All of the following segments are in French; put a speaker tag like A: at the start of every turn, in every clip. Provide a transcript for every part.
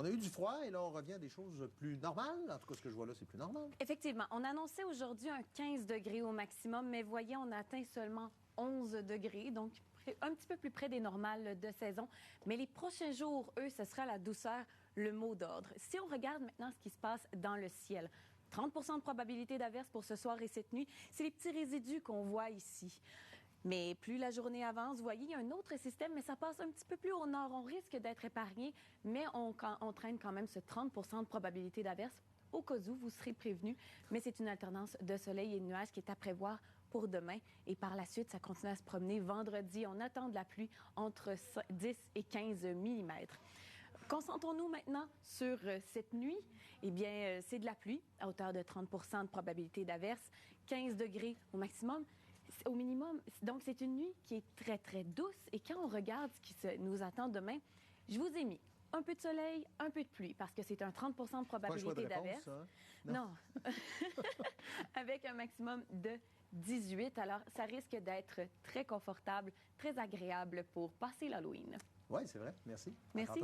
A: On a eu du froid et là, on revient à des choses plus normales. En tout cas, ce que je vois là, c'est plus normal.
B: Effectivement. On annonçait aujourd'hui un 15 degrés au maximum, mais voyez, on atteint seulement 11 degrés, donc un petit peu plus près des normales de saison. Mais les prochains jours, eux, ce sera la douceur, le mot d'ordre. Si on regarde maintenant ce qui se passe dans le ciel, 30 de probabilité d'averse pour ce soir et cette nuit, c'est les petits résidus qu'on voit ici. Mais plus la journée avance, vous voyez, il y a un autre système, mais ça passe un petit peu plus au nord. On risque d'être épargné, mais on traîne quand même ce 30 de probabilité d'averse. Au cas où, vous serez prévenus, mais c'est une alternance de soleil et de nuages qui est à prévoir pour demain. Et par la suite, ça continue à se promener. Vendredi, on attend de la pluie entre 10 et 15 millimètres. Concentrons-nous maintenant sur cette nuit. Eh bien, c'est de la pluie à hauteur de 30 de probabilité d'averse, 15 degrés au maximum. Au minimum, donc c'est une nuit qui est très, très douce. Et quand on regarde ce qui nous attend demain, je vous ai mis un peu de soleil, un peu de pluie, parce que c'est un 30 de probabilité d'averse. Non. Avec un maximum de 18. Alors, ça risque d'être très confortable, très agréable pour passer l'Halloween.
A: Oui, c'est vrai. Merci.
B: Merci.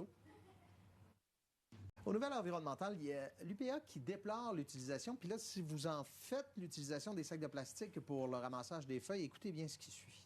A: Aux nouvelles environnementales, il y a l'UPA qui déplore l'utilisation. Puis là, si vous en faites l'utilisation des sacs de plastique pour le ramassage des feuilles, écoutez bien ce qui suit.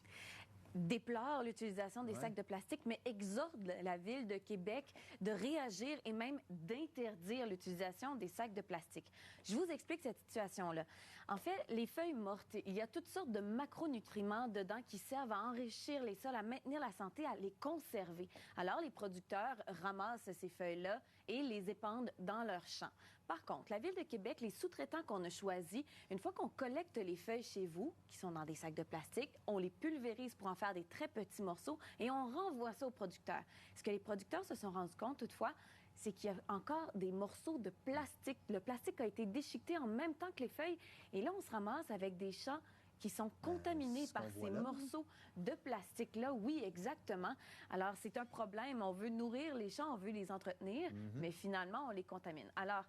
B: Déplore l'utilisation des sacs de plastique, mais exhorte la Ville de Québec de réagir et même d'interdire l'utilisation des sacs de plastique. Je vous explique cette situation-là. En fait, les feuilles mortes, il y a toutes sortes de macronutriments dedans qui servent à enrichir les sols, à maintenir la santé, à les conserver. Alors, les producteurs ramassent ces feuilles-là et les épandent dans leurs champs. Par contre, la Ville de Québec, les sous-traitants qu'on a choisis, une fois qu'on collecte les feuilles chez vous, qui sont dans des sacs de plastique, on les pulvérise pour en faire des très petits morceaux et on renvoie ça aux producteurs. Ce que les producteurs se sont rendus compte, toutefois, c'est qu'il y a encore des morceaux de plastique. Le plastique a été déchiqueté en même temps que les feuilles. Et là, on se ramasse avec des champs qui sont contaminés par ces morceaux de plastique-là. Oui, exactement. Alors, c'est un problème. On veut nourrir les champs, on veut les entretenir, mais finalement, on les contamine. Alors,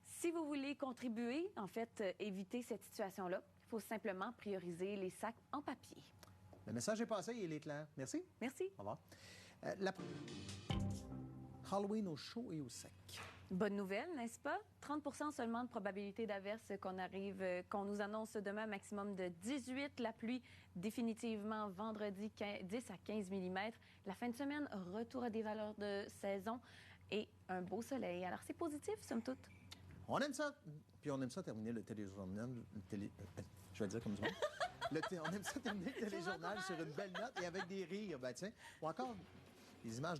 B: si vous voulez contribuer, en fait, éviter cette situation-là, il faut simplement prioriser les sacs en papier.
A: Le message est passé et il est clair. Merci.
B: Merci.
A: Au revoir. Halloween au chaud et au sec.
B: Bonne nouvelle, n'est-ce pas? 30 seulement de probabilité d'averse qu'on nous annonce demain, maximum de 18. La pluie, définitivement vendredi, 10 à 15 mm. La fin de semaine, retour à des valeurs de saison et un beau soleil. Alors, c'est positif, somme toute.
A: On aime ça. Puis on aime ça terminer le téléjournal. Je vais le dire comme ça. On aime ça terminer le téléjournal sur une belle note et avec des rires. Ben tiens, ou encore des images de